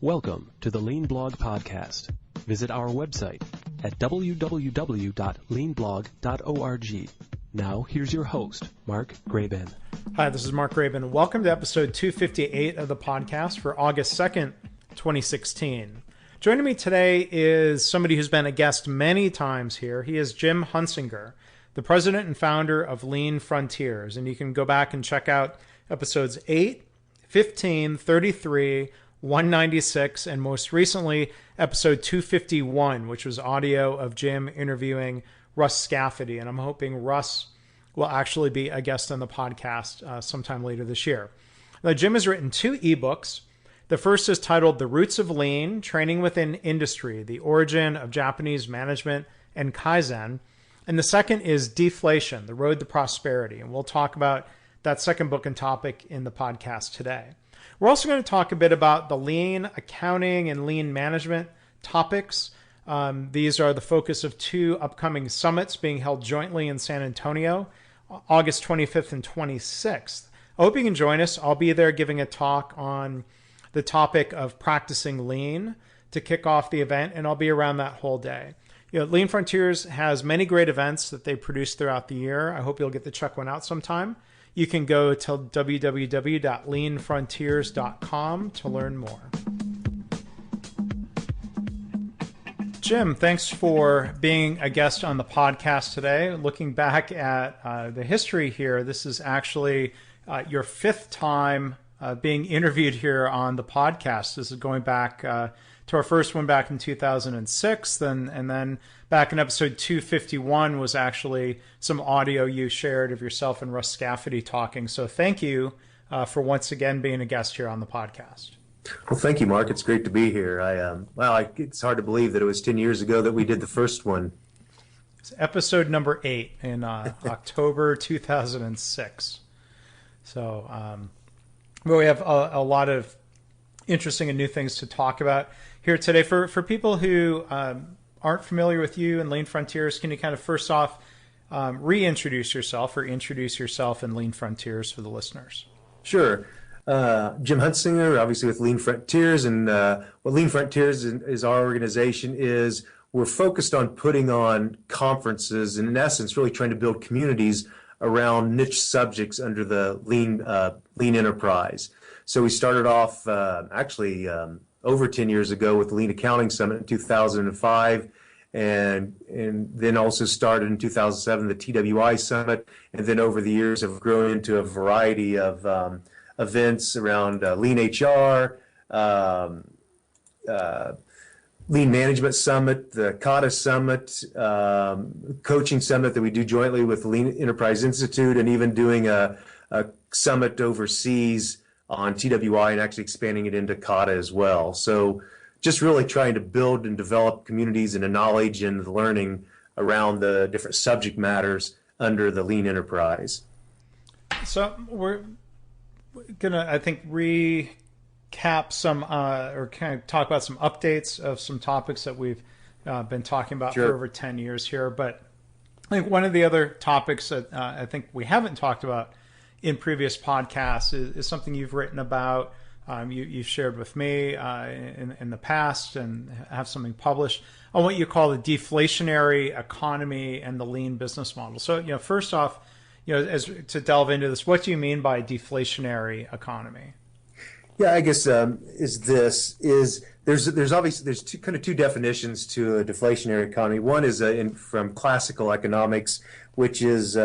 Welcome to the Lean Blog Podcast. Visit our website at www.leanblog.org. Now, here's your host, Mark Graban. Hi, this is Mark Graban. Welcome to episode 258 of the podcast for August 2nd, 2016. Joining me today is somebody who's been a guest many times here. He is Jim Hunsinger, the president and founder of Lean Frontiers. And you can go back and check out episodes 8, 15, 33, 196, and most recently, episode 251, which was audio of Jim interviewing Russ Scafidi. And I'm hoping Russ will actually be a guest on the podcast sometime later this year. Now, Jim has written 2 ebooks. The first is titled The Roots of Lean, Training Within Industry, The Origin of Japanese Management and Kaizen. And the second is Deflation, The Road to Prosperity. And we'll talk about that second book and topic in the podcast today. We're also going to talk a bit about the lean accounting and lean management topics. These are the focus of 2 upcoming summits being held jointly in San Antonio, August 25th and 26th. I hope you can join us. I'll be there giving a talk on the topic of practicing lean to kick off the event, and I'll be around that whole day. Lean Frontiers has many great events that they produce throughout the year. I hope you'll get to check one out sometime. You can go to www.leanfrontiers.com to learn more. Jim, thanks for being a guest on the podcast today. Looking back at the history here, this is actually your 5th time being interviewed here on the podcast. This is going back to our first one back in 2006, and then back in episode 251 was actually some audio you shared of yourself and Russ Scafidi talking. So thank you for once again being a guest here on the podcast. Well, thank you, Mark. It's great to be here. It's hard to believe that it was 10 years ago that we did the first one. It's episode number 8 in October 2006. So we have a lot of interesting and new things to talk about here today. For people who aren't familiar with you and Lean Frontiers, can you kind of first off reintroduce yourself or introduce yourself and Lean Frontiers for the listeners? Sure. Jim Hunsinger, obviously with Lean Frontiers, and what Lean Frontiers is our organization is we're focused on putting on conferences and in essence really trying to build communities around niche subjects under the lean enterprise. So we started off over 10 years ago with the Lean Accounting Summit in 2005, and then also started in 2007 the TWI Summit, and then over the years have grown into a variety of events around Lean HR, Lean Management Summit, the Kata Summit, Coaching Summit that we do jointly with the Lean Enterprise Institute, and even doing a summit overseas on TWI and actually expanding it into Kata as well. So just really trying to build and develop communities and the knowledge and the learning around the different subject matters under the Lean Enterprise. So we're going to, I think, recap some or kind of talk about some updates of some topics that we've been talking about Sure. for over 10 years here. But I think one of the other topics that I think we haven't talked about in previous podcasts is something you've written about, you've shared with me in the past, and have something published on what you call the deflationary economy and the lean business model. So, first off, as to delve into this, what do you mean by deflationary economy? Yeah, I guess there's two definitions to a deflationary economy. One is from classical economics, which is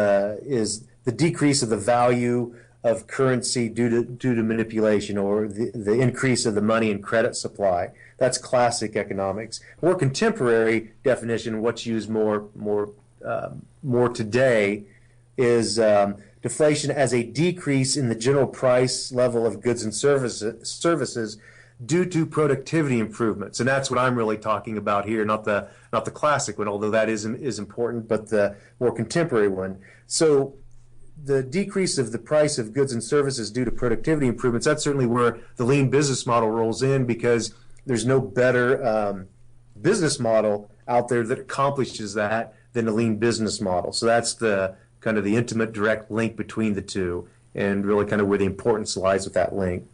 the decrease of the value of currency due to manipulation, or the increase of the money and credit supply. That's classic economics. More contemporary definition, what's used more today, is deflation as a decrease in the general price level of goods and services due to productivity improvements. And that's what I'm really talking about here, not the classic one, although that is important, but the more contemporary one. So the decrease of the price of goods and services due to productivity improvements, that's certainly where the lean business model rolls in, because there's no better business model out there that accomplishes that than a lean business model. So that's the kind of the intimate direct link between the two, and really kind of where the importance lies with that link.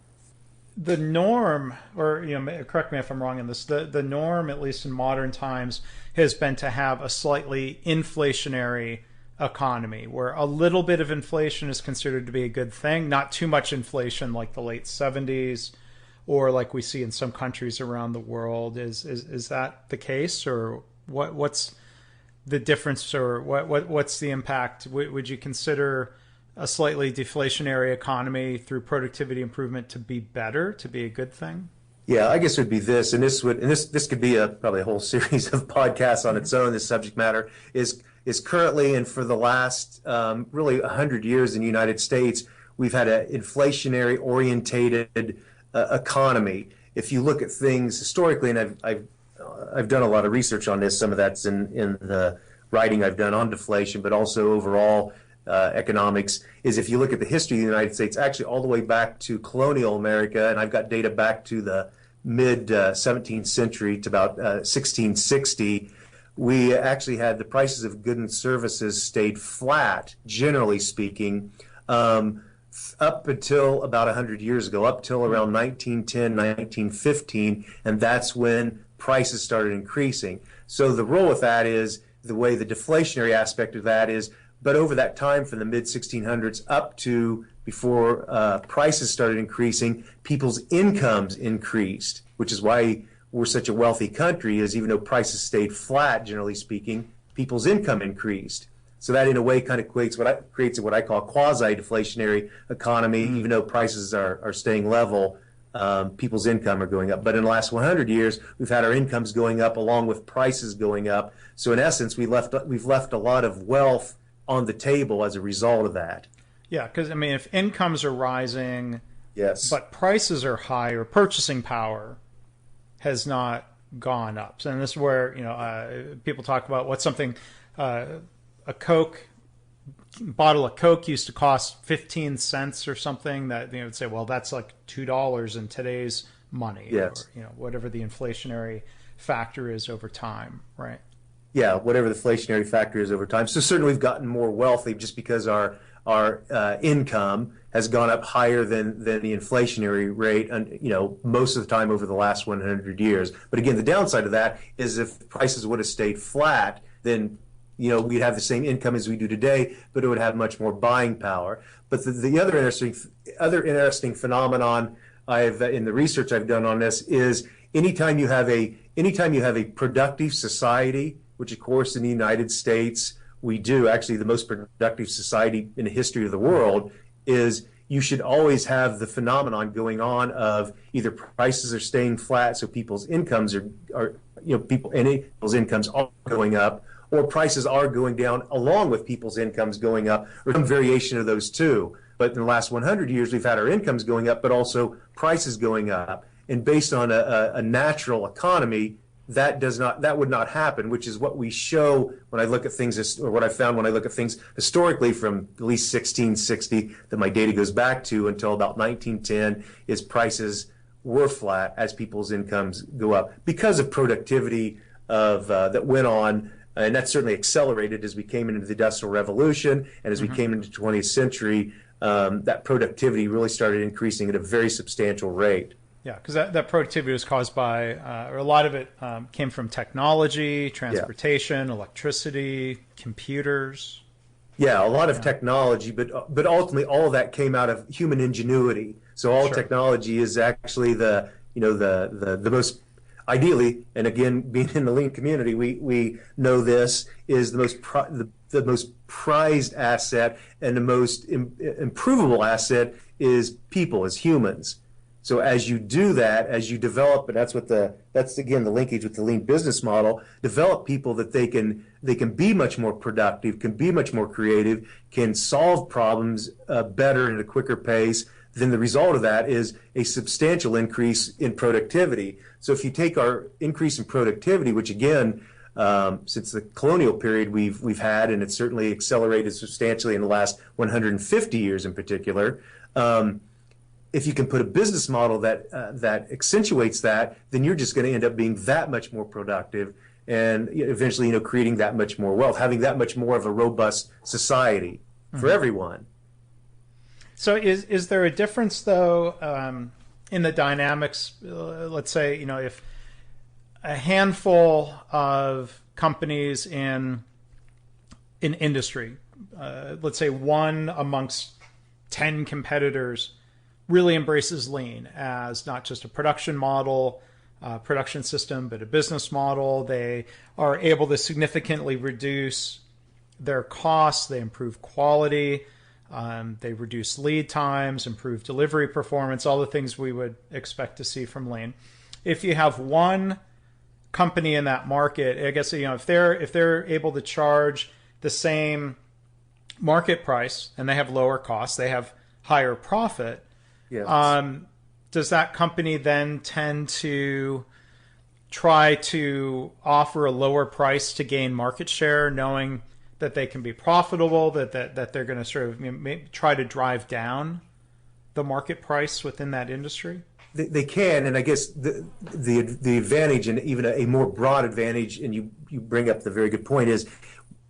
the norm, or correct me if I'm wrong in this, the norm, at least in modern times, has been to have a slightly inflationary economy where a little bit of inflation is considered to be a good thing, not too much inflation like the late 70s or like we see in some countries around the world. Is that the case, or what's the difference, or what's the impact? Would you consider a slightly deflationary economy through productivity improvement to be better, to be a good thing? Yeah, I guess it would be this, and this could be probably a whole series of podcasts on its own. This subject matter is currently, and for the last really 100 years in the United States, we've had an inflationary orientated economy. If you look at things historically, and I've done a lot of research on this, some of that's in the writing I've done on deflation, but also overall economics, is if you look at the history of the United States, actually all the way back to colonial America, and I've got data back to the mid 17th century to about 1660, we actually had the prices of goods and services stayed flat, generally speaking, up until about 100 years ago, up till around 1910, 1915, and that's when prices started increasing. So the role with that is, the way the deflationary aspect of that is, but over that time from the mid 1600s up to before prices started increasing, people's incomes increased, which is why we're such a wealthy country, is even though prices stayed flat, generally speaking, people's income increased. So that in a way kind of creates what I call a quasi-deflationary economy. Even though prices are staying level, people's income are going up. But in the last 100 years, we've had our incomes going up along with prices going up. So in essence, we've left a lot of wealth on the table as a result of that. Yeah, because if incomes are rising, yes, but prices are high, or purchasing power has not gone up. So, and this is where people talk about what's something. A bottle of Coke used to cost 15 cents or something, that would say, well, that's like $2 in today's money. Yes. Or whatever the inflationary factor is over time, right? Yeah, whatever the inflationary factor is over time. So certainly we've gotten more wealthy just because our income has gone up higher than the inflationary rate, and most of the time over the last 100 years. But again, the downside of that is if prices would have stayed flat, then we'd have the same income as we do today, but it would have much more buying power. But the other interesting phenomenon in the research I've done on this is anytime you have a productive society, which of course in the United States we do, actually the most productive society in the history of the world, is you should always have the phenomenon going on of either prices are staying flat, so people's incomes people's incomes are going up, or prices are going down along with people's incomes going up, or some variation of those two. But in the last 100 years, we've had our incomes going up, but also prices going up. And based on a natural economy, that would not happen, which is what we show when I look at things, or what I found when I look at things historically from at least 1660, that my data goes back to until about 1910, is prices were flat as people's incomes go up because of productivity that went on. And that certainly accelerated as we came into the Industrial Revolution, and as we came into the 20th century, that productivity really started increasing at a very substantial rate. Yeah, because that productivity was caused by, or a lot of it came from technology, transportation, electricity, computers. Yeah, a lot of technology, but ultimately all of that came out of human ingenuity. So all technology is actually the most, ideally, and again, being in the lean community, we know this is the most prized asset, and the most improvable asset is people, as humans. So as you do that, as you develop, and that's again the linkage with the lean business model, develop people that they can be much more productive, can be much more creative, can solve problems better and at a quicker pace. Then the result of that is a substantial increase in productivity. So if you take our increase in productivity, which again, since the colonial period we've had, and it's certainly accelerated substantially in the last 150 years in particular, if you can put a business model that accentuates that, then you're just going to end up being that much more productive, and eventually, creating that much more wealth, having that much more of a robust society for everyone. So is there a difference, though, in the dynamics, let's say, if a handful of companies in industry, let's say one amongst 10 competitors really embraces lean as not just a production model, production system, but a business model. They are able to significantly reduce their costs. They improve quality. They reduce lead times, improve delivery performance, all the things we would expect to see from lean. If you have one company in that market, I guess, if they're able to charge the same market price and they have lower costs, they have higher profit. Yes. Does that company then tend to try to offer a lower price to gain market share, knowing that they can be profitable, that they're going to sort of try to drive down the market price within that industry? They can, and I guess the advantage, and even a more broad advantage, and you bring up the very good point, is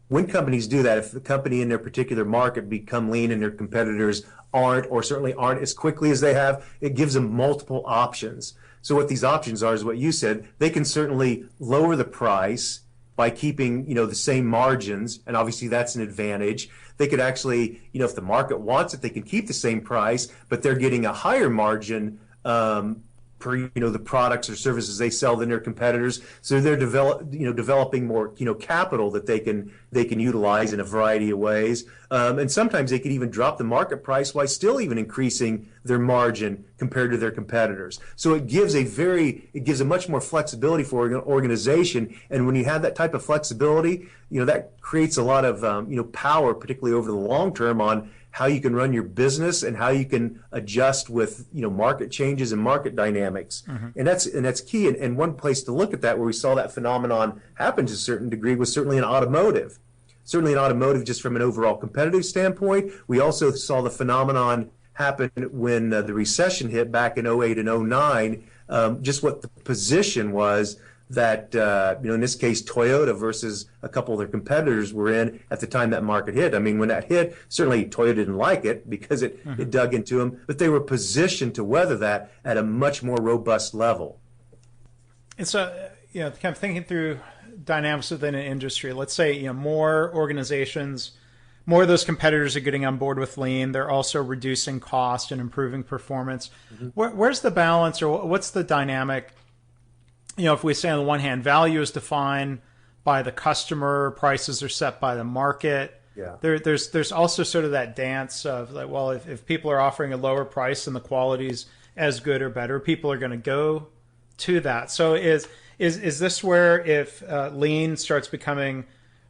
when companies do that, if the company in their particular market become lean and their competitors aren't, or certainly aren't as quickly as they have, it gives them multiple options. So what these options are is what you said. They can certainly lower the price by keeping, the same margins, and obviously that's an advantage. They could actually, if the market wants it, they can keep the same price, but they're getting a higher margin per the products or services they sell than their competitors. So they're developing more capital that they can utilize in a variety of ways. And sometimes they can even drop the market price while still even increasing their margin compared to their competitors. So it gives a much more flexibility for an organization. And when you have that type of flexibility, that creates a lot of power, particularly over the long term, on how you can run your business and how you can adjust with market changes and market dynamics. Mm-hmm. And that's key. And one place to look at that where we saw that phenomenon happen to a certain degree was certainly in automotive. Certainly in automotive, just from an overall competitive standpoint. We also saw the phenomenon happen when the recession hit back in 08 and 09, just what the position was that, in this case, Toyota versus a couple of their competitors were in at the time that market hit. I mean, when that hit, certainly Toyota didn't like it because it dug into them, but they were positioned to weather that at a much more robust level. And so, kind of thinking through dynamics within an industry, let's say, more organizations, more of those competitors are getting on board with lean. They're also reducing cost and improving performance. Mm-hmm. Where's the balance, or what's the dynamic? If we say on the one hand, value is defined by the customer, prices are set by the market. Yeah. There's also sort of that dance of like, well, if people are offering a lower price and the quality's as good or better, people are going to go to that. So is this where if lean starts becoming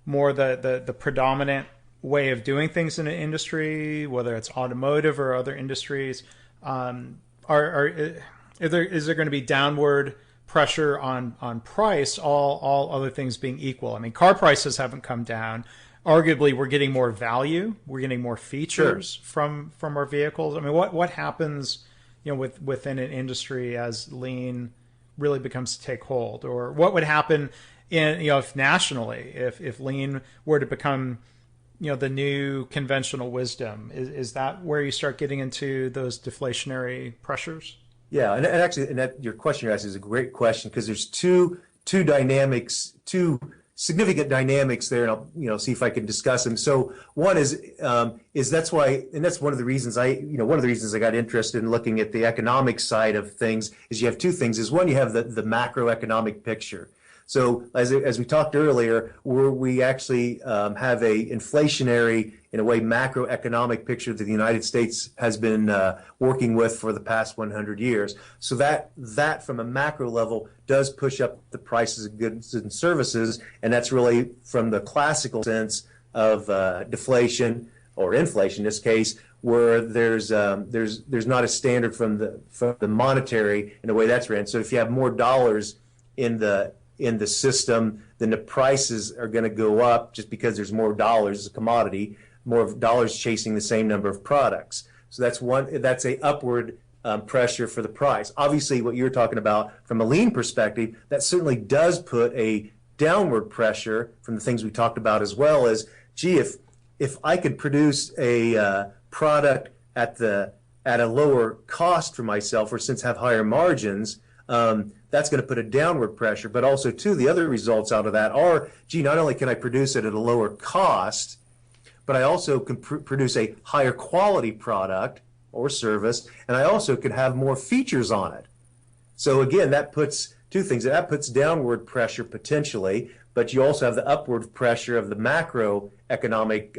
more the predominant way of doing things in an industry, whether it's automotive or other industries, is there going to be downward pressure on price, all other things being equal? I mean, car prices haven't come down. Arguably, we're getting more value. We're getting more features from our vehicles. I mean, what happens, within an industry as lean really becomes to take hold? Or what would happen if nationally, if lean were to become, the new conventional wisdom? Is that where you start getting into those deflationary pressures? Yeah, and actually, your question you asked is a great question, because there's two significant dynamics there, and I'll see if I can discuss them. So one is that's why, and that's one of the reasons I got interested in looking at the economic side of things, is you have two things. Is one, you have the macroeconomic picture. So as we talked earlier, we actually have a inflationary, in a way, macroeconomic picture that the United States has been working with for the past 100 years. So that from a macro level does push up the prices of goods and services, and that's really from the classical sense of deflation or inflation in this case, where there's not a standard from the monetary in the way that's ran. So if you have more dollars in the system, then the prices are going to go up just because there's more dollars as a commodity, more dollars chasing the same number of products. So that's a upward pressure for the price. Obviously, what you're talking about from a lean perspective, that certainly does put a downward pressure from the things we talked about, as well as, gee, if I could produce a product at the at a lower cost for myself, or since I have higher margins, that's going to put a downward pressure. But also, too, the other results out of that are, gee, not only can I produce it at a lower cost, but I also can produce a higher quality product or service, and I also could have more features on it. So again, that puts two things. That puts downward pressure potentially, but you also have the upward pressure of the macroeconomic,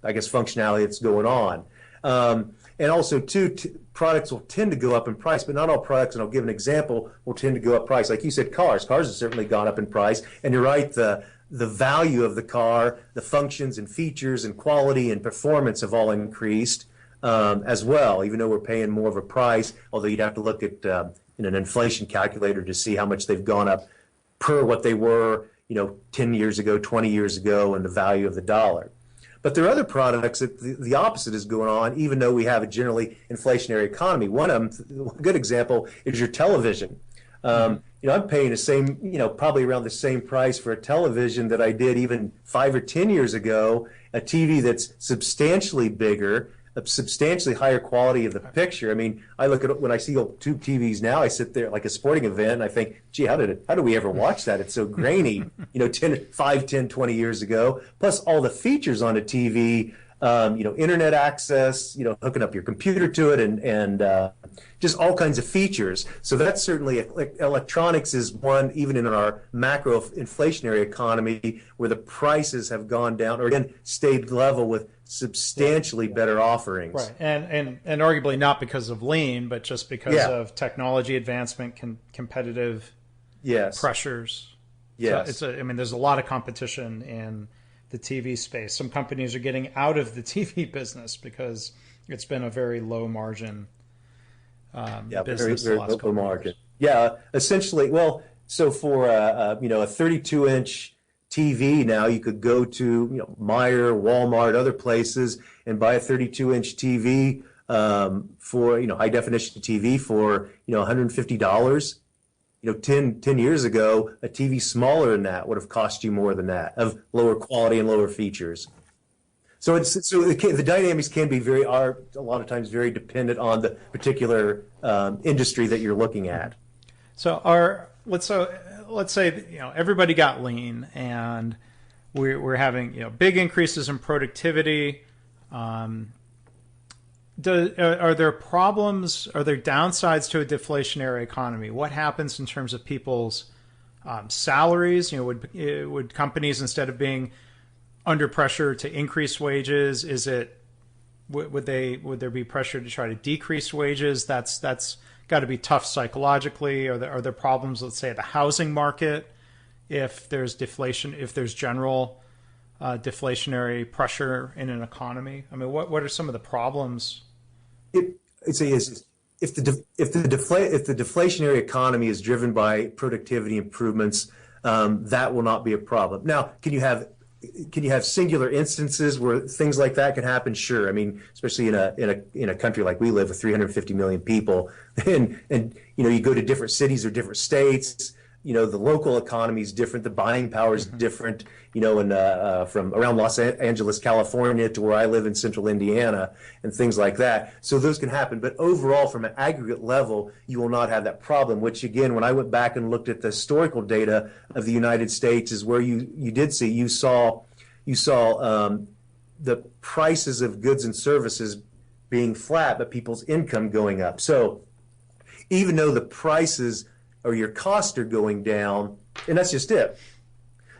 functionality that's going on. And also, too, products will tend to go up in price, but not all products, and I'll give an example, will tend to go up price. Like you said, cars. Cars have certainly gone up in price, and you're right, the value of the car, the functions and features and quality and performance have all increased as well, even though we're paying more of a price, although you'd have to look at in an inflation calculator to see how much they've gone up per what they were, 10 years ago, 20 years ago, and the value of the dollar. But there are other products that the opposite is going on, even though we have a generally inflationary economy. One of them, a good example, is your television. I'm paying the same, probably around the same price for a television that I did even 5 or 10 years ago, a TV that's substantially bigger, a substantially higher quality of the picture. I mean, I look at when I see old tube TVs now, I sit there like a sporting event and I think, gee, how did we ever watch that? It's so grainy, 5, 10, 20 years ago. Plus all the features on a TV, internet access, hooking up your computer to it and just all kinds of features. So that's certainly, electronics is one, even in our macro inflationary economy, where the prices have gone down or again stayed level with substantially better offerings. Right, and arguably not because of lean, but just because of technology advancement, competitive pressures. Yes. So there's a lot of competition in the TV space. Some companies are getting out of the TV business because it's been a very low margin business. Very low margin. Yeah, essentially. Well, so for a 32-inch TV now, you could go to Meijer, Walmart, other places, and buy a 32-inch TV for high definition TV for $150. 10 years ago, a TV smaller than that would have cost you more than that, of lower quality and lower features. So the dynamics can be a lot of times very dependent on the particular industry that you're looking at. So let's say everybody got lean and we're having big increases in productivity. Are there problems? Are there downsides to a deflationary economy? What happens in terms of people's salaries? Would companies, instead of being under pressure to increase wages, would there be pressure to try to decrease wages? That's got to be tough psychologically. Are there problems, let's say, at the housing market if there's deflation, if there's general deflationary pressure in an economy? I mean, what are some of the problems? If the deflationary economy is driven by productivity improvements, that will not be a problem. Now, can you have singular instances where things like that can happen? Sure. I mean, especially in a country like we live with 350 million people, and you go to different cities or different states. The local economy is different. The buying power is different. And from around Los Angeles, California, to where I live in central Indiana, and things like that. So those can happen. But overall, from an aggregate level, you will not have that problem. Which again, when I went back and looked at the historical data of the United States, is where you saw the prices of goods and services being flat, but people's income going up. So even though the prices or your costs are going down, and that's just it.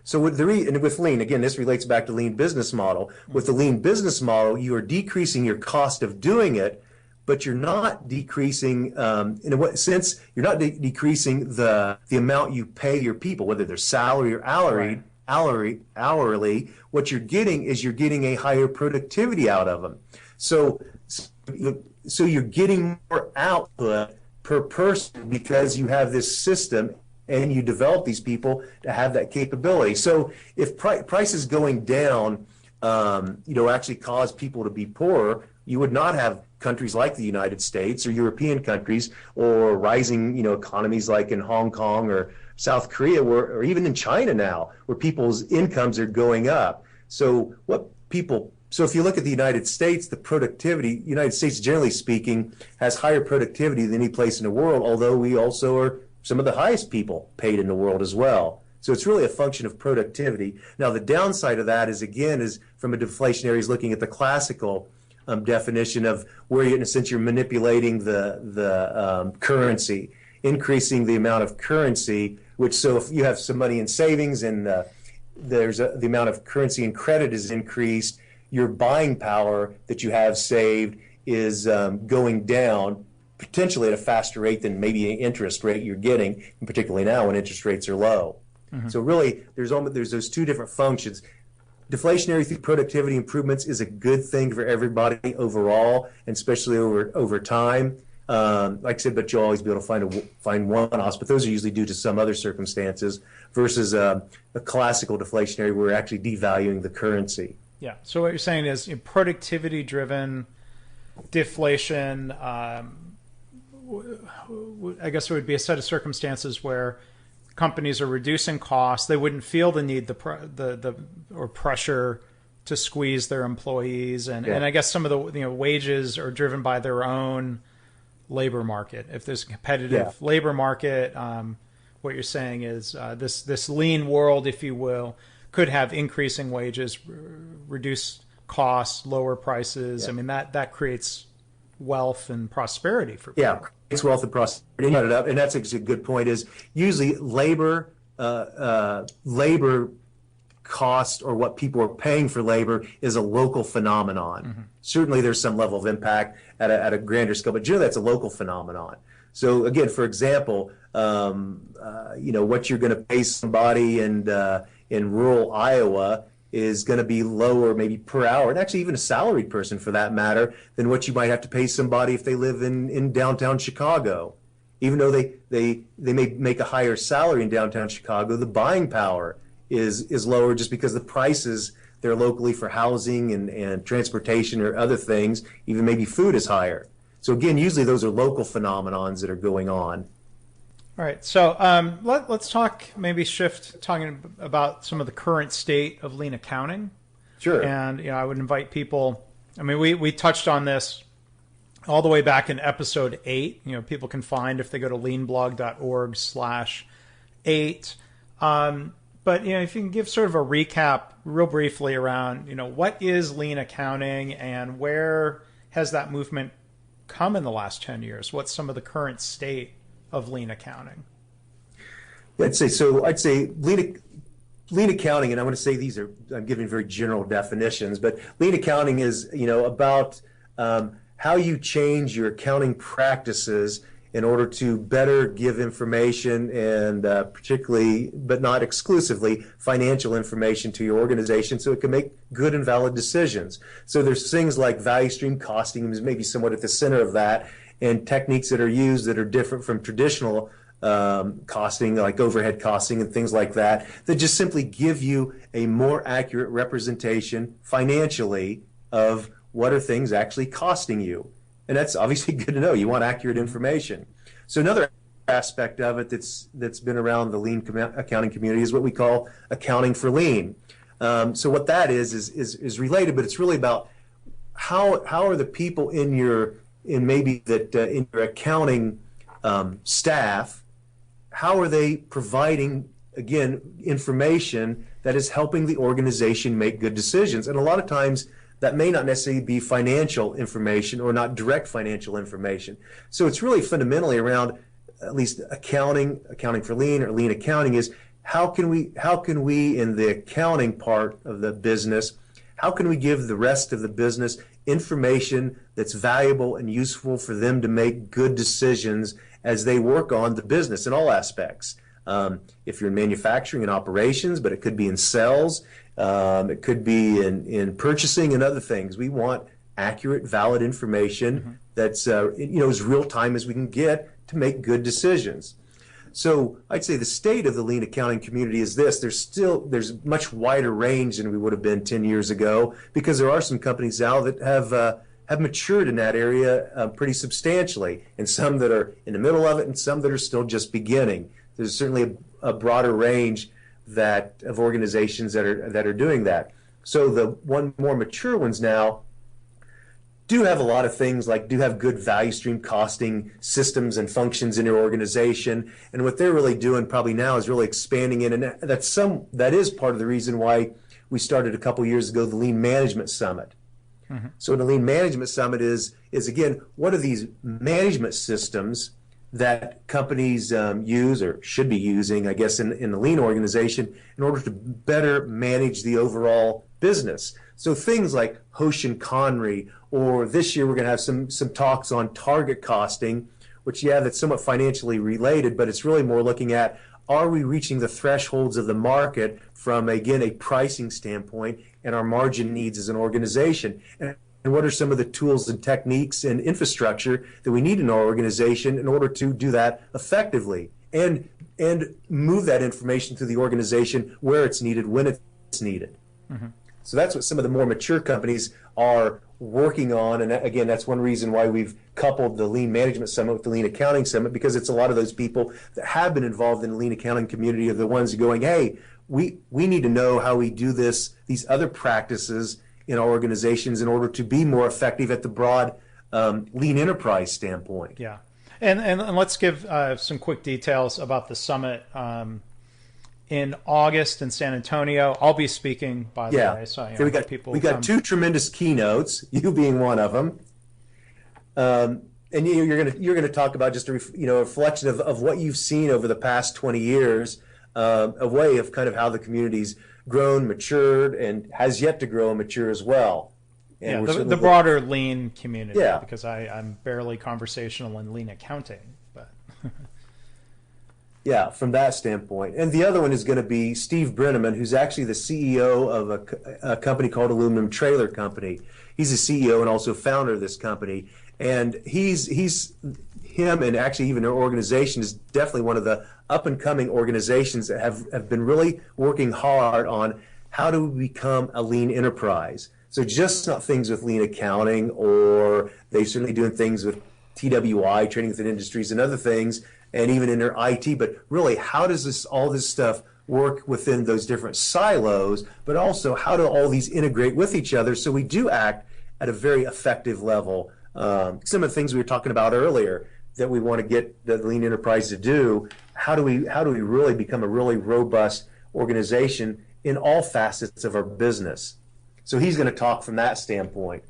So with lean, again, this relates back to lean business model. With the lean business model, you are decreasing your cost of doing it, but you're not decreasing, in a sense, you're not decreasing the amount you pay your people, whether they're salary or hourly. What you're getting is a higher productivity out of them. So you're getting more output per person because you have this system and you develop these people to have that capability. So if prices going down, actually cause people to be poorer, you would not have countries like the United States or European countries or rising, economies like in Hong Kong or South Korea, or even in China now, where people's incomes are going up. So what people So if you look at the United States, United States, generally speaking, has higher productivity than any place in the world, although we also are some of the highest people paid in the world as well. So it's really a function of productivity. Now, the downside of that is, again, is from a deflationary, is looking at the classical definition of where, in a sense, you're manipulating the currency, increasing the amount of currency, which, so if you have some money in savings and the amount of currency and credit is increased, your buying power that you have saved is going down, potentially at a faster rate than maybe an interest rate you're getting, and particularly now when interest rates are low. Mm-hmm. So really, there's those two different functions. Deflationary through productivity improvements is a good thing for everybody overall, and especially over time. Like I said, but you'll always be able to find one-offs, but those are usually due to some other circumstances versus a classical deflationary where we're actually devaluing the currency. Yeah. So what you're saying is productivity-driven deflation. I guess it would be a set of circumstances where companies are reducing costs. They wouldn't feel the need, or pressure to squeeze their employees, and I guess some of the wages are driven by their own labor market. If there's a competitive labor market, what you're saying is this lean world, if you will, could have increasing wages, reduce costs, lower prices. I mean that creates wealth and prosperity for people. Yeah, it's wealth and prosperity. And that's a good point. Is usually labor cost, or what people are paying for labor, is a local phenomenon. Mm-hmm. Certainly, there's some level of impact at a grander scale, but generally that's a local phenomenon. So again, for example, what you're going to pay somebody in rural Iowa is going to be lower maybe per hour, and actually even a salaried person for that matter, than what you might have to pay somebody if they live in downtown Chicago. Even though they may make a higher salary in downtown Chicago, the buying power is lower just because the prices there locally for housing and transportation or other things, even maybe food, is higher. So again, usually those are local phenomenons that are going on. All right, so let's talking about some of the current state of lean accounting. Sure. And I would invite people. I mean, we touched on this all the way back in episode 8. People can find if they go to leanblog.org/8. But if you can give sort of a recap real briefly around what is lean accounting and where has that movement come in the last 10 years? What's some of the current state of lean accounting? I'd say lean accounting, and I want to say I'm giving very general definitions, but lean accounting is about how you change your accounting practices in order to better give information and particularly, but not exclusively, financial information to your organization so it can make good and valid decisions. So there's things like value stream costing is maybe somewhat at the center of that, and techniques that are used that are different from traditional costing, like overhead costing and things like that just simply give you a more accurate representation financially of what are things actually costing you. And that's obviously good to know. You want accurate information. So another aspect of it that's been around the lean accounting community is what we call accounting for lean. So what that is related, but it's really about how are the people in your accounting staff, how are they providing, again, information that is helping the organization make good decisions? And a lot of times that may not necessarily be financial information or not direct financial information. So it's really fundamentally around, at least accounting for lean or lean accounting, is how can we in the accounting part of the business, how can we give the rest of the business information that's valuable and useful for them to make good decisions as they work on the business in all aspects. If you're in manufacturing and operations, but it could be in sales, it could be in purchasing and other things. We want accurate, valid information that's as real time as we can get to make good decisions. So I'd say the state of the lean accounting community is this: there's much wider range than we would have been 10 years ago, because there are some companies now that have matured in that area pretty substantially, and some that are in the middle of it, and some that are still just beginning. There's certainly a broader range of organizations that are doing that. So the one more mature ones now do have a lot of things, like do have good value stream costing systems and functions in your organization. And what they're really doing probably now is really expanding it. And that is part of the reason why we started a couple years ago the Lean Management Summit. Mm-hmm. So the Lean Management Summit is again, what are these management systems that companies use or should be using, I guess, in the Lean organization in order to better manage the overall business. So things like Hoshin Conry, or this year we're going to have some talks on target costing, which, that's somewhat financially related, but it's really more looking at, are we reaching the thresholds of the market from, again, a pricing standpoint and our margin needs as an organization? And what are some of the tools and techniques and infrastructure that we need in our organization in order to do that effectively and move that information to the organization where it's needed, when it's needed? Mm-hmm. So that's what some of the more mature companies are working on. And again, that's one reason why we've coupled the Lean Management Summit with the Lean Accounting Summit, because it's a lot of those people that have been involved in the Lean Accounting community are the ones going, hey, we need to know how we do these other practices in our organizations in order to be more effective at the broad lean enterprise standpoint. Yeah. And let's give some quick details about the summit. In August in San Antonio, I'll be speaking, by the way. So we got two tremendous keynotes, you being one of them, and you're gonna talk about just a reflection of what you've seen over the past 20 years, a way of kind of how the community's grown, matured, and has yet to grow and mature as well. And the broader lean community, because I'm barely conversational in lean accounting, but. Yeah, from that standpoint. And the other one is going to be Steve Brenneman, who's actually the CEO of a company called Aluminum Trailer Company. He's the CEO and also founder of this company. And him and actually even their organization is definitely one of the up-and-coming organizations that have been really working hard on how do we become a lean enterprise. So just not things with lean accounting, or they're certainly doing things with TWI, training within industries, and other things, and even in their IT, but really, how does all this stuff work within those different silos, but also how do all these integrate with each other so we do act at a very effective level? Some of the things we were talking about earlier that we want to get the lean enterprise to do, how do we really become a really robust organization in all facets of our business? So he's going to talk from that standpoint.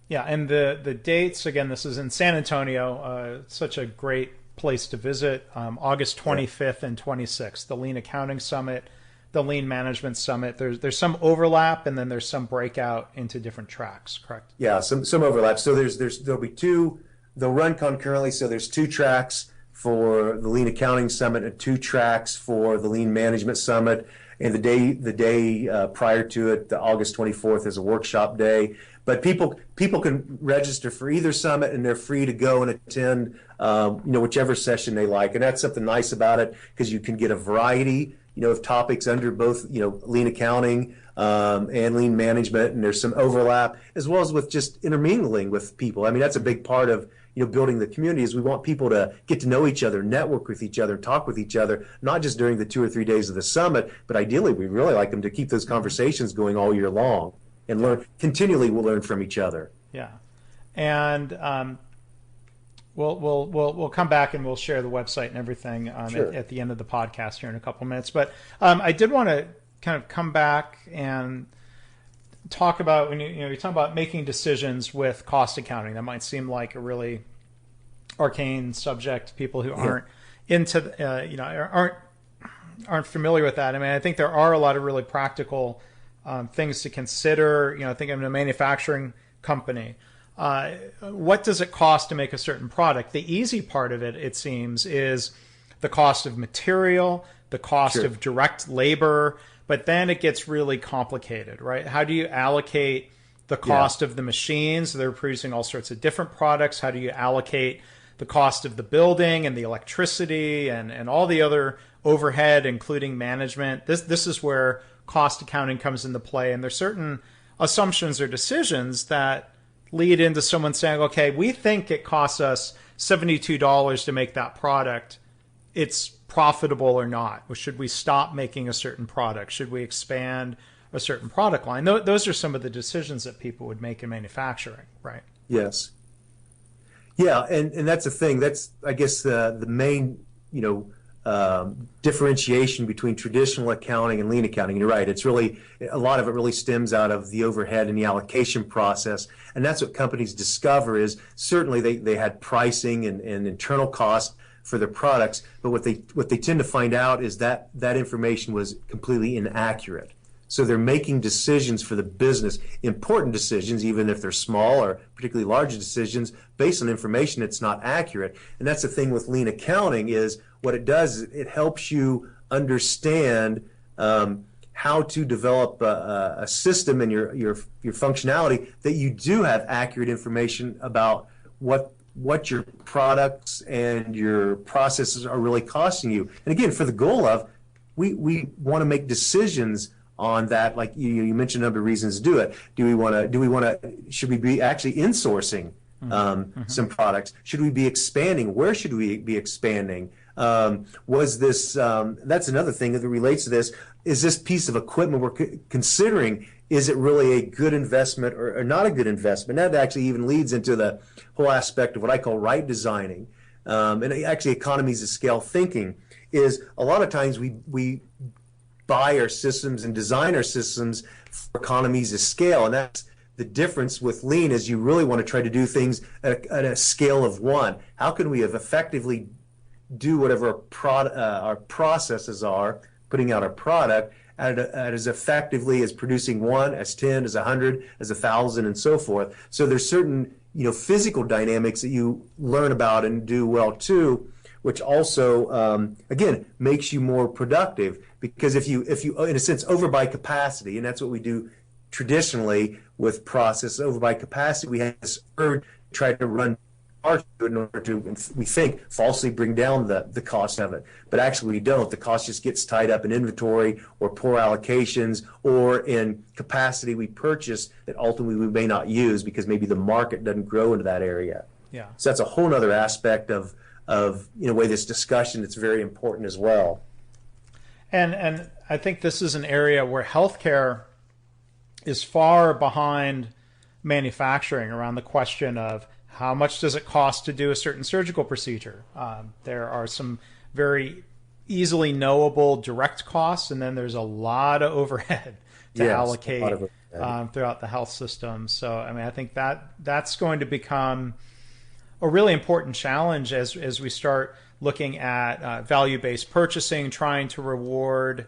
Yeah, and the dates, again, this is in San Antonio, such a great place to visit, August 25th and 26th, the Lean Accounting Summit, the Lean Management Summit. There's some overlap, and then there's some breakout into different tracks, correct? Yeah, some overlap. So there'll be two, they'll run concurrently, so there's two tracks for the Lean Accounting Summit and two tracks for the Lean Management Summit. And the day prior to it, the August 24th, is a workshop day. But people can register for either summit, and they're free to go and attend, whichever session they like. And that's something nice about it, because you can get a variety, of topics under both, lean accounting and lean management, and there's some overlap, as well as with just intermingling with people. I mean, that's a big part of building the community, is we want people to get to know each other, network with each other, talk with each other, not just during the 2 or 3 days of the summit, but ideally we really like them to keep those conversations going all year long and learn continually. We'll learn from each other. Yeah, and we'll come back and we'll share the website and everything Sure. at the end of the podcast here in a couple of minutes. But I did want to kind of come back and talk about, when you talk about making decisions with cost accounting. That might seem like a really arcane subject to people who aren't into aren't familiar with that. I mean, I think there are a lot of really practical things to consider. I think I'm in a manufacturing company. What does it cost to make a certain product? The easy part of it, it seems, is the cost of material, the cost Sure. of direct labor, but then it gets really complicated, right? How do you allocate the cost of the machines? They're producing all sorts of different products. How do you allocate the cost of the building and the electricity and all the other overhead, including management? This is where cost accounting comes into play. And there's certain assumptions or decisions that lead into someone saying, okay, we think it costs us $72 to make that product. It's profitable or not? Or should we stop making a certain product? Should we expand a certain product line. Those are some of the decisions that people would make in manufacturing, right? Yes. Yeah, and that's the thing. That's, I guess, the main, differentiation between traditional accounting and lean accounting. You're right. It's really, a lot of it really stems out of the overhead and the allocation process. And that's what companies discover is certainly they had pricing and internal cost for their products, but what they tend to find out is that that information was completely inaccurate. So they're making decisions for the business, important decisions, even if they're small or particularly large decisions, based on information that's not accurate. And that's the thing with lean accounting is what it does is it helps you understand how to develop a system and your functionality that you do have accurate information about what your products and your processes are really costing you. And again, for the goal of, we want to make decisions on that, like you mentioned a number of reasons to do it. Should we be actually insourcing some products? Should we be expanding? Where should we be expanding? Was this, that's another thing that relates to this, is this piece of equipment we're considering, is it really a good investment or not a good investment? That actually even leads into the whole aspect of what I call right designing, and actually economies of scale thinking, is a lot of times we buy our systems and design our systems for economies of scale. And that's the difference with lean, is you really want to try to do things at a scale of one. How can we have effectively do whatever our processes are, putting out our product, at as effectively as producing one, as 10, as 100, as 1,000, and so forth. So there's certain physical dynamics that you learn about and do well too, which also, again, makes you more productive. Because if you, in a sense, overbuy capacity, and that's what we do traditionally with process, overbuy capacity, we have this urge to try to run hard in order to, we think, falsely bring down the cost of it. But actually we don't. The cost just gets tied up in inventory or poor allocations or in capacity we purchase that ultimately we may not use because maybe the market doesn't grow into that area. Yeah. So that's a whole other aspect of way this discussion that's very important as well. And I think this is an area where healthcare is far behind manufacturing around the question of how much does it cost to do a certain surgical procedure. There are some very easily knowable direct costs, and then there's a lot of overhead to allocate throughout the health system. So, I mean, I think that's going to become a really important challenge as we start looking at value-based purchasing, trying to reward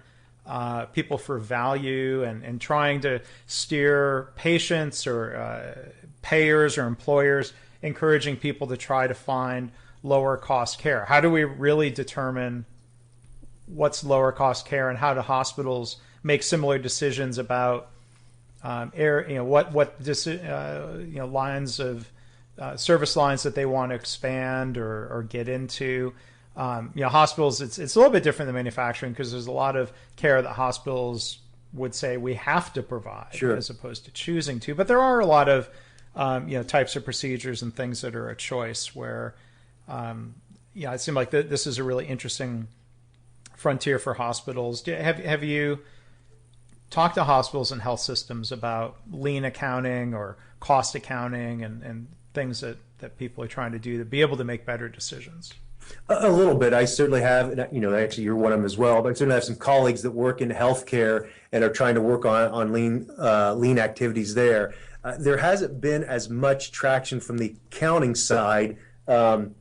people for value, and trying to steer patients or payers or employers, encouraging people to try to find lower cost care. How do we really determine what's lower cost care, and how do hospitals make similar decisions about lines of service lines that they want to expand or get into? Hospitals, it's a little bit different than manufacturing because there's a lot of care that hospitals would say we have to provide, sure, as opposed to choosing to. But there are a lot of types of procedures and things that are a choice where it seemed like this is a really interesting frontier for hospitals. Have you talked to hospitals and health systems about lean accounting or cost accounting and things that people are trying to do to be able to make better decisions? A little bit. I certainly have, actually you're one of them as well, but I certainly have some colleagues that work in healthcare and are trying to work on lean activities there. There hasn't been as much traction from the accounting side in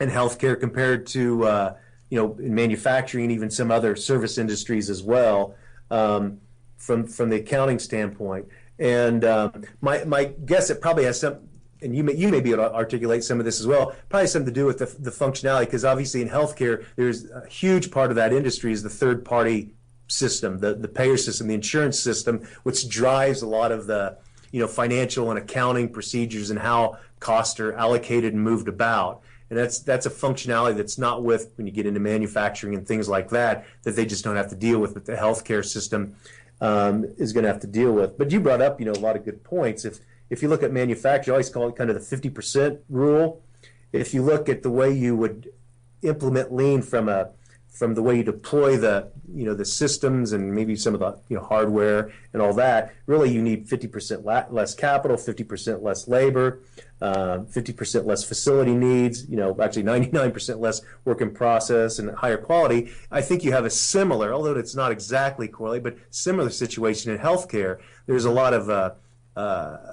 healthcare compared to, in manufacturing and even some other service industries as well, from the accounting standpoint. And my guess, it probably has some, and you may be able to articulate some of this as well, probably something to do with the functionality, because obviously in healthcare, there's a huge part of that industry is the third-party system, the payer system, the insurance system, which drives a lot of the financial and accounting procedures and how costs are allocated and moved about. And that's a functionality that's not with when you get into manufacturing and things like that they just don't have to deal with, but the healthcare system is going to have to deal with. But you brought up a lot of good points. If you look at manufacturing, I always call it kind of the 50% rule. If you look at the way you would implement lean from a from the way you deploy the systems and maybe some of the hardware and all that. Really, you need 50% less capital, 50% less labor, 50% less facility needs. Actually 99% less work in process and higher quality. I think you have a similar, although it's not exactly correlated, but similar situation in healthcare. There's a lot of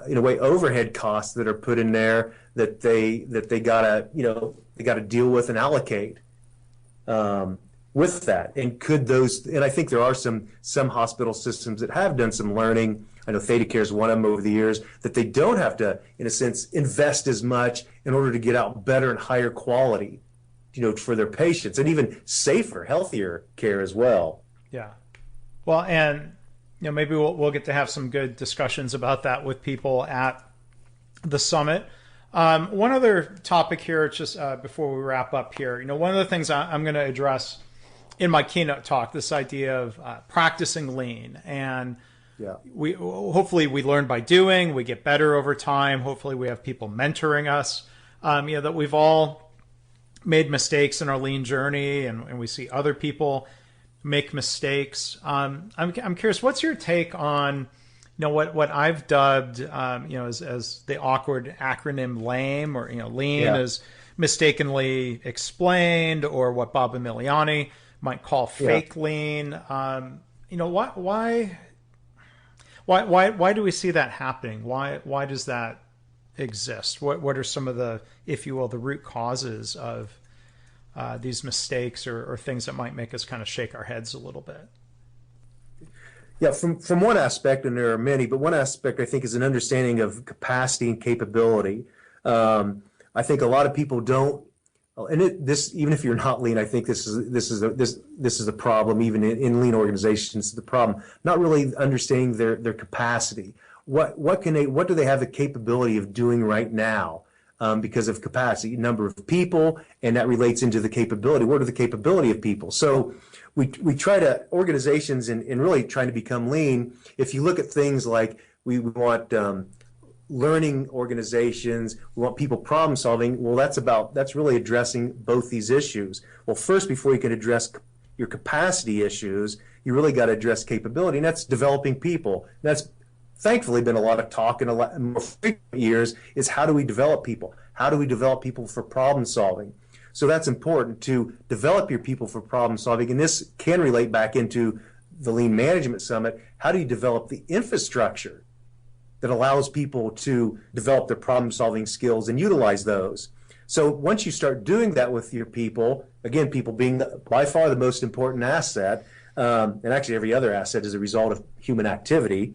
in a way overhead costs that are put in there that they gotta deal with and allocate. With that, and I think there are some hospital systems that have done some learning. I know ThedaCare is one of them over the years, that they don't have to, in a sense, invest as much in order to get out better and higher quality, for their patients, and even safer, healthier care as well. Yeah. Well, and maybe we'll get to have some good discussions about that with people at the summit. One other topic here, just before we wrap up here, one of the things I'm going to address in my keynote talk, this idea of practicing lean, and we hopefully we learn by doing, we get better over time. Hopefully we have people mentoring us, that we've all made mistakes in our lean journey, and we see other people make mistakes. I'm curious, what's your take on what I've dubbed as the awkward acronym LAME, or lean is mistakenly explained, or what Bob Emiliani might call fake lean. Why do we see that happening? Why does that exist? What are some of the, if you will, the root causes of these mistakes or things that might make us kind of shake our heads a little bit? Yeah, from one aspect, and there are many, but one aspect I think is an understanding of capacity and capability. I think a lot of people don't, and this, even if you're not lean, I think this is a problem. Even in lean organizations, the problem not really understanding their capacity. What do they have the capability of doing right now? Because of capacity, number of people, and that relates into the capability. What are the capability of people? So we try to, organizations and really trying to become lean. If you look at things like we want learning organizations, we want people problem solving. Well, that's really addressing both these issues. Well, first, before you can address your capacity issues, you really got to address capability, and that's developing people. That's thankfully been a lot of talk in a lot more frequent years, is how do we develop people? How do we develop people for problem solving? So that's important, to develop your people for problem solving. And this can relate back into the Lean Management Summit. How do you develop the infrastructure that allows people to develop their problem solving skills and utilize those? So once you start doing that with your people, again, people being by far the most important asset, and actually every other asset is a result of human activity,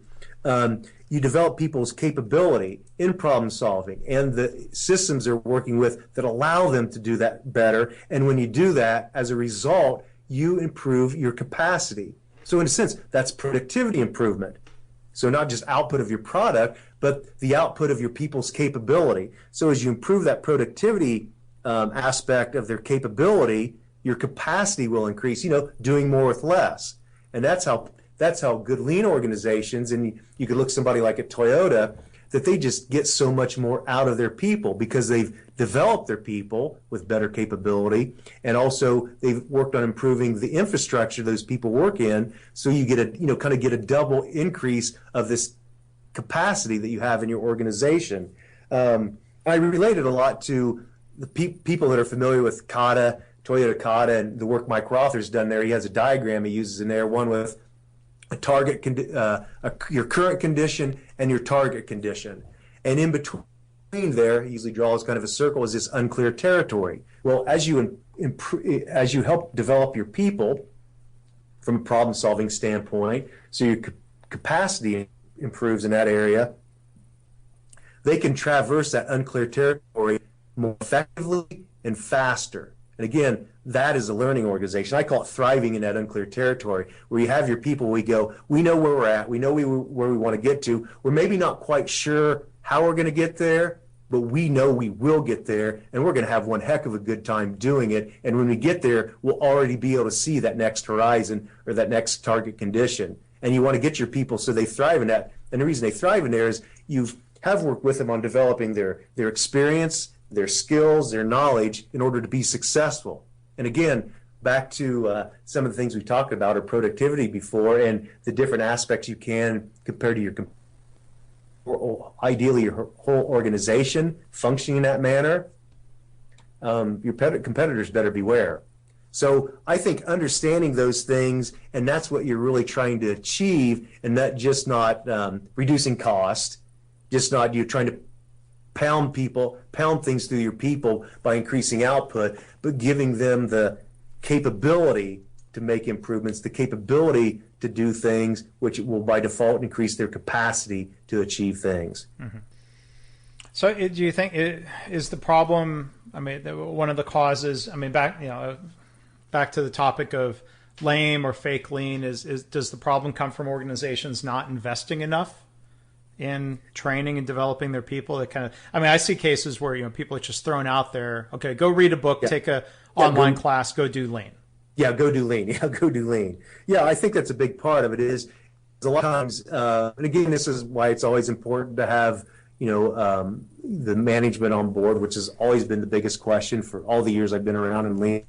you develop people's capability in problem solving and the systems they're working with that allow them to do that better. And when you do that, as a result, you improve your capacity. So in a sense, that's productivity improvement. So not just output of your product, but the output of your people's capability. So as you improve that productivity aspect of their capability, your capacity will increase, doing more with less. And that's how good lean organizations, and you could look somebody like at Toyota, that they just get so much more out of their people because they've developed their people with better capability, and also they've worked on improving the infrastructure those people work in. So you get a double increase of this capacity that you have in your organization. I relate it a lot to the people that are familiar with Toyota Kata, and the work Mike Rother's done there. He has a diagram he uses in there, one with a target, your current condition and your target condition. And in between there, he usually draws kind of a circle, is this unclear territory. Well, as you help develop your people from a problem-solving standpoint, so your capacity improves in that area, they can traverse that unclear territory more effectively and faster. And again, that is a learning organization. I call it thriving in that unclear territory, where you have your people, we know where we're at, we know where we want to get to. We're maybe not quite sure how we're going to get there, but we know we will get there, and we're going to have one heck of a good time doing it. And when we get there, we'll already be able to see that next horizon or that next target condition. And you want to get your people so they thrive in that. And the reason they thrive in there is you have worked with them on developing their experience, their skills, their knowledge in order to be successful. And again, back to some of the things we've talked about, or productivity before, and the different aspects you can compare to your, or ideally your whole organization functioning in that manner, your competitors better beware. So I think understanding those things, and that's what you're really trying to achieve, and not reducing cost, just not you trying to pound things through your people by increasing output, but giving them the capability to make improvements, the capability to do things, which will by default increase their capacity to achieve things. Mm-hmm. So do you think is the problem, I mean, one of the causes, I mean, back to the topic of lame or fake lean, does the problem come from organizations not investing enough in training and developing their people? That kind of, I mean, I see cases where, people are just thrown out there, okay, go read a book, take a online class, go do lean. Yeah, go do lean. Yeah, go do lean. Yeah, I think that's a big part of it. Is a lot of times, and again, this is why it's always important to have the management on board, which has always been the biggest question for all the years I've been around in lean,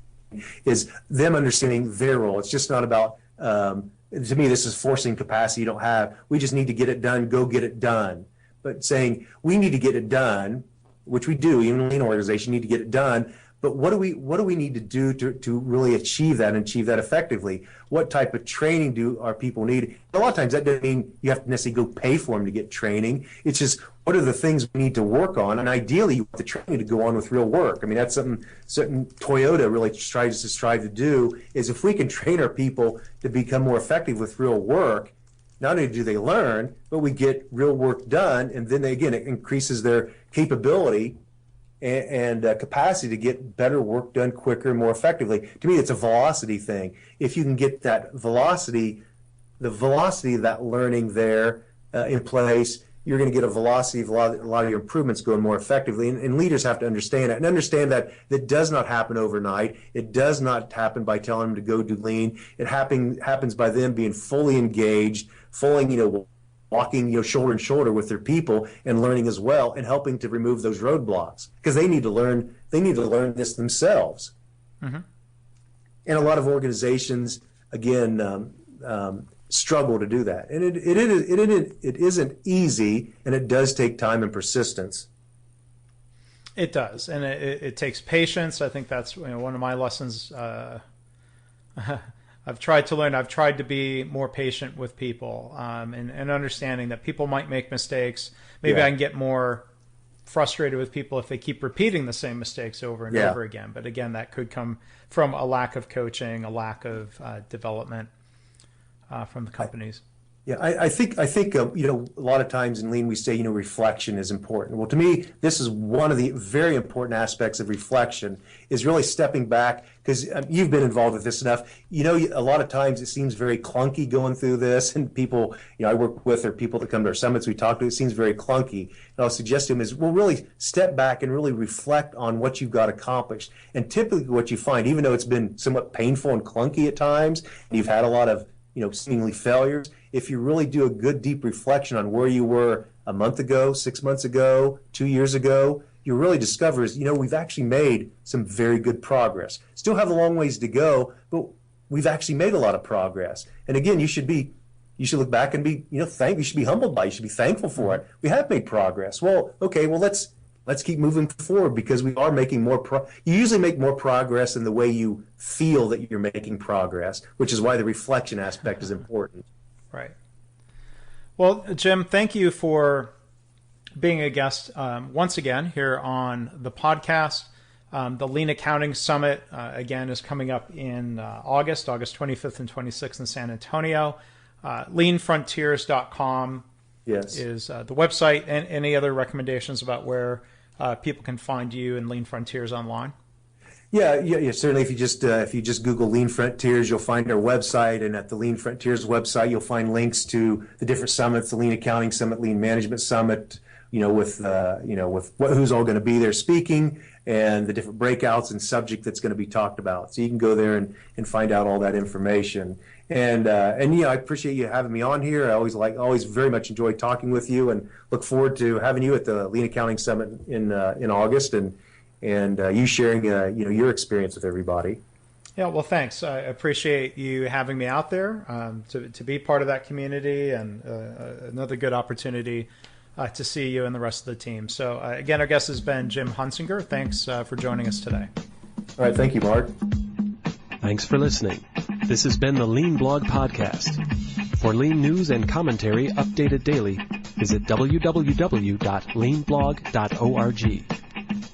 is them understanding their role. It's just not about, to me, this is forcing capacity you don't have. We just need to get it done, go get it done. But saying we need to get it done, which we do, even in a lean organization, need to get it done. But what do we need to do to really achieve that and achieve that effectively? What type of training do our people need? A lot of times that doesn't mean you have to necessarily go pay for them to get training. It's just, what are the things we need to work on? And ideally, you want the training to go on with real work. I mean, that's something Toyota really strive to do, is if we can train our people to become more effective with real work, not only do they learn, but we get real work done, and then it increases their capability and capacity to get better work done quicker and more effectively. To me, it's a velocity thing. If you can get that velocity, the velocity of that learning there in place, you're going to get a velocity of a lot of your improvements going more effectively. And leaders have to understand that, and understand that that does not happen overnight. It does not happen by telling them to go do lean. It happens by them being fully engaged, walking shoulder to shoulder with their people and learning as well, and helping to remove those roadblocks, because they need to learn this themselves. Mm-hmm. And a lot of organizations, again, struggle to do that, and it isn't easy, and it does take time and persistence. It does, and it takes patience. I think that's one of my lessons. I've tried to learn. I've tried to be more patient with people, and understanding that people might make mistakes. Maybe I can get more frustrated with people if they keep repeating the same mistakes over and over again. But again, that could come from a lack of coaching, a lack of development from the companies. I think a lot of times in lean we say reflection is important. Well, to me, this is one of the very important aspects of reflection, is really stepping back, because you've been involved with this enough. A lot of times it seems very clunky going through this, and people I work with, or people that come to our summits we talk to, it seems very clunky. And I'll suggest to them is, well, really step back and really reflect on what you've got accomplished. And typically what you find, even though it's been somewhat painful and clunky at times, and you've had a lot of seemingly failures, if you really do a good deep reflection on where you were a month ago, 6 months ago, 2 years ago, you really discover is, we've actually made some very good progress. Still have a long ways to go, but we've actually made a lot of progress. And again, you should look back and be, you should be humbled by it. You should be thankful for it. We have made progress. Well, okay, let's keep moving forward, because we are making more you usually make more progress in the way you feel that you're making progress, which is why the reflection aspect is important. Right. Well, Jim, thank you for being a guest once again here on the podcast. The Lean Accounting Summit, again, is coming up in August 25th and 26th in San Antonio. Leanfrontiers.com is the website. And any other recommendations about where people can find you and Lean Frontiers online? Yeah. Certainly, if you just Google Lean Frontiers, you'll find our website, and at the Lean Frontiers website, you'll find links to the different summits: the Lean Accounting Summit, Lean Management Summit. With who's all going to be there speaking, and the different breakouts and subject that's going to be talked about. So you can go there and find out all that information. And I appreciate you having me on here. I always very much enjoy talking with you, and look forward to having you at the Lean Accounting Summit in August, and you sharing your experience with everybody. Yeah, well, thanks. I appreciate you having me out there to be part of that community, and another good opportunity to see you and the rest of the team. So again, our guest has been Jim Hunsinger. Thanks for joining us today. All right. Thank you, Mark. Thanks for listening. This has been the Lean Blog Podcast. For Lean news and commentary updated daily, visit www.leanblog.org.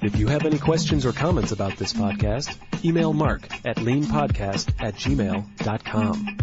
If you have any questions or comments about this podcast, email Mark at leanpodcast@gmail.com.